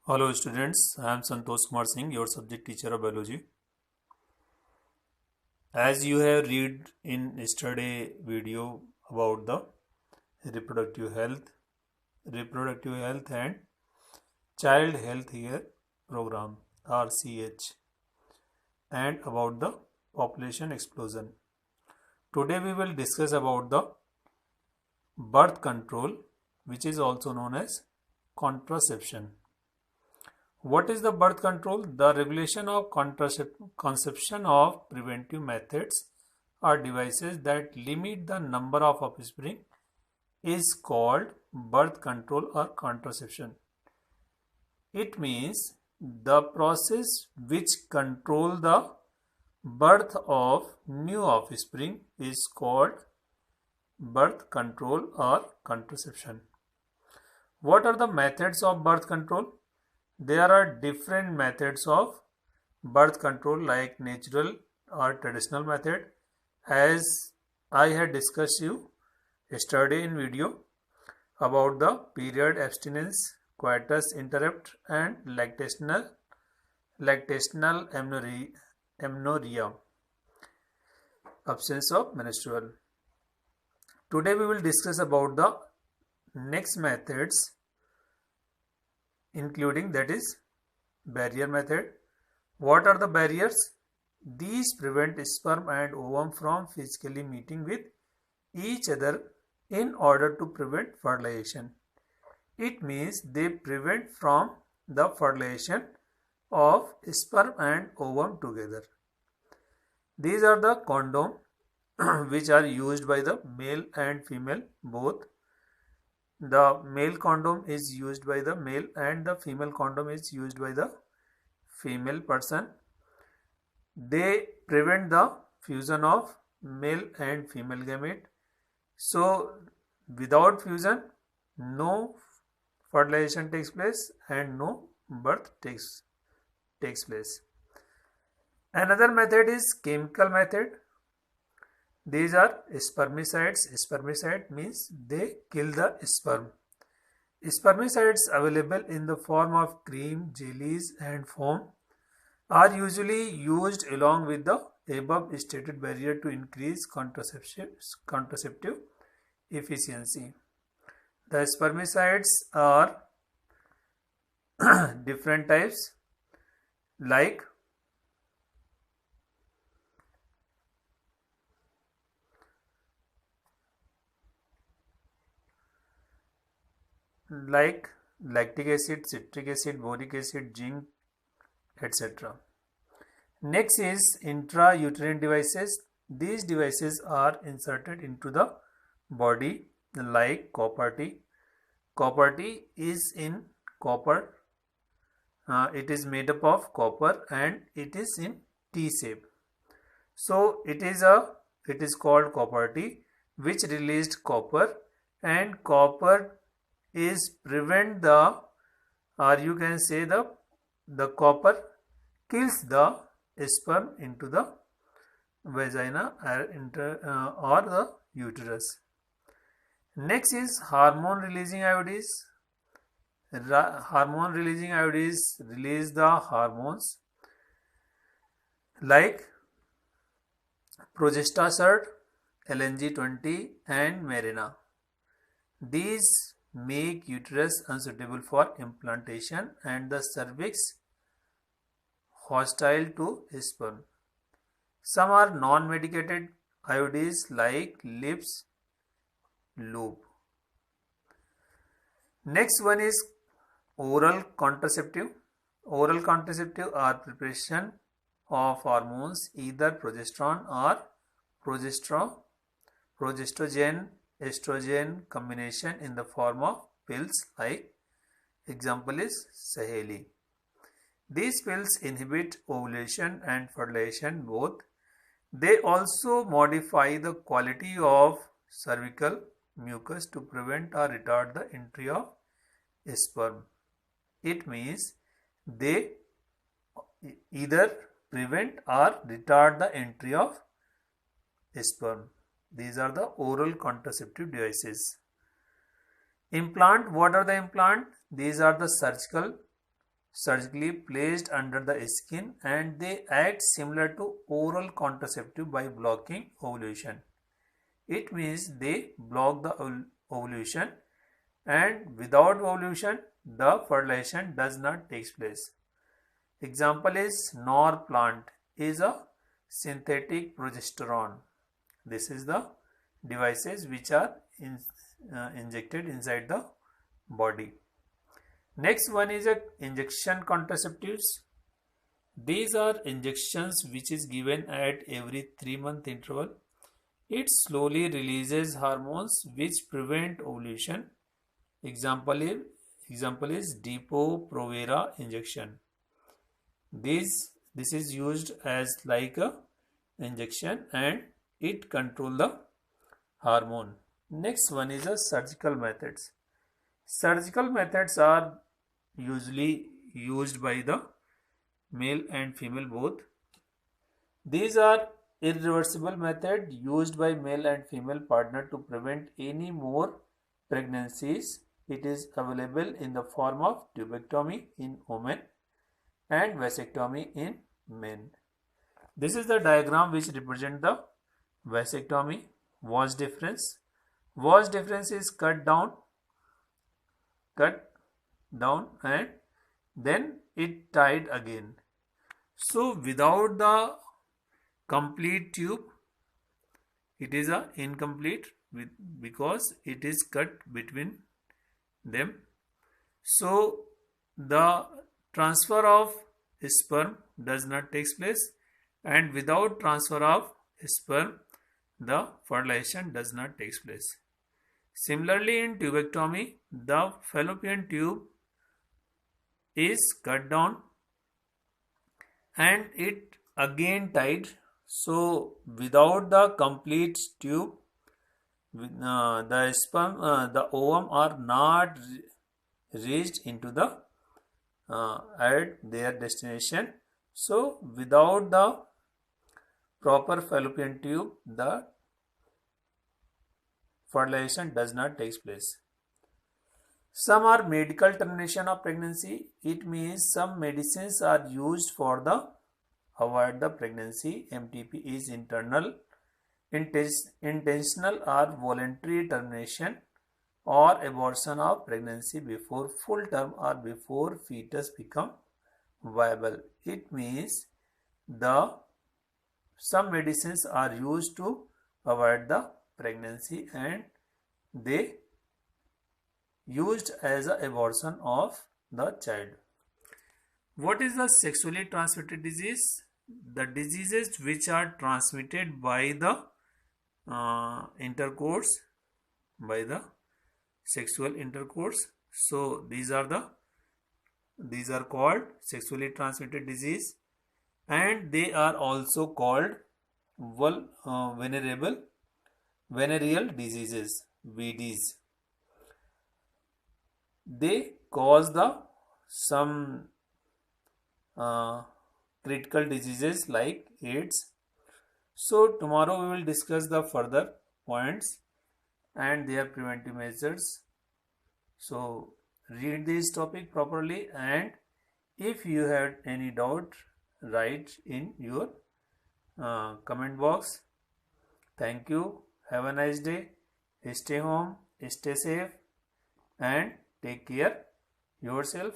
Hello students, I am Santosh Kumar Singh, your subject teacher of biology. As you have read in yesterday video about the reproductive health and child health here program RCH and about the population explosion. Today we will discuss about the birth control, which is also known as contraception. What is the birth control? The regulation of conception of preventive methods or devices that limit the number of offspring is called birth control or contraception. It means the process which control the birth of new offspring is called birth control or contraception. What are the methods of birth control? There are different methods of birth control like natural or traditional method, as I had discussed you yesterday in video about the period abstinence, coitus interrupt and lactational amenorrhea, absence of menstrual. Today we will discuss about the next methods, including that is barrier method. What are the barriers? These prevent sperm and ovum from physically meeting with each other in order to prevent fertilization. It means they prevent from the fertilization of sperm and ovum together. These are the condom which are used by the male and female both. The male condom is used by the male and the female condom is used by the female person. They prevent the fusion of male and female gamete. So without fusion, no fertilization takes place and no birth takes place. Another method is chemical method. These are spermicides. Spermicide means they kill the sperm. Spermicides available in the form of cream, jellies and foam are usually used along with the above stated barrier to increase contraceptive efficiency. The spermicides are different types like lactic acid, citric acid, boric acid, zinc, etc. Next is intrauterine devices. These devices are inserted into the body like copper T. Copper T is in copper. It is made up of copper and it is in T shape. So it is called copper T, which released copper, and copper is prevent the, or you can say the copper kills the sperm into the vagina or the uterus. Next is hormone releasing IUDs. Hormone releasing IUDs release the hormones like progestasert, LNG20 and Mirena. These make uterus unsuitable for implantation and the cervix hostile to sperm. Some are non-medicated IUDs like lips loop. Next one is oral contraceptive. Oral contraceptive are preparation of hormones, either progesterone or progestogen estrogen combination in the form of pills, like example is Saheli. These pills inhibit ovulation and fertilization both. They also modify the quality of cervical mucus to prevent or retard the entry of sperm. It means they either prevent or retard the entry of sperm. These are the oral contraceptive devices. Implant, what are the implant? These are the surgical surgically placed under the skin, and they act similar to oral contraceptive by blocking ovulation. It means they block the ovulation, and without ovulation the fertilization does not take place. Example is Norplant is a synthetic progesterone. This is the devices which are injected inside the body. Next one is a injection contraceptives. These are injections which is given at every 3-month interval. It slowly releases hormones which prevent ovulation. Example is Depo-Provera injection. This is used as like a injection, and it control the hormone. Next one is a surgical methods. Surgical methods are usually used by the male and female both. These are irreversible method used by male and female partner to prevent any more pregnancies. It is available in the form of tubectomy in women and vasectomy in men. This is the diagram which represents the vasectomy. Vas deferens. Vas deferens is cut down and then it tied again. So without the complete tube, it is a incomplete because it is cut between them. So the transfer of sperm does not take place, and without transfer of sperm the fertilization does not take place. Similarly, in tubectomy, the fallopian tube is cut down and it again tied. So without the complete tube, the sperm, the ovum are not reached into the at their destination. So without the proper fallopian tube, the fertilization does not take place. Some are medical termination of pregnancy. It means some medicines are used for the avoid the pregnancy. MTP is internal, intentional or voluntary termination or abortion of pregnancy before full term or before fetus become viable. It means some medicines are used to avoid the pregnancy and they used as an abortion of the child. What is the sexually transmitted disease? The diseases which are transmitted by the intercourse, by the sexual intercourse. So these are called sexually transmitted disease, and they are also called venereal diseases, VDs. They cause some critical diseases like AIDS. So tomorrow we will discuss the further points and their preventive measures. So read this topic properly, and if you had any doubt, write in your comment box. Thank you. Have a nice day. Stay home, stay safe, and take care yourself.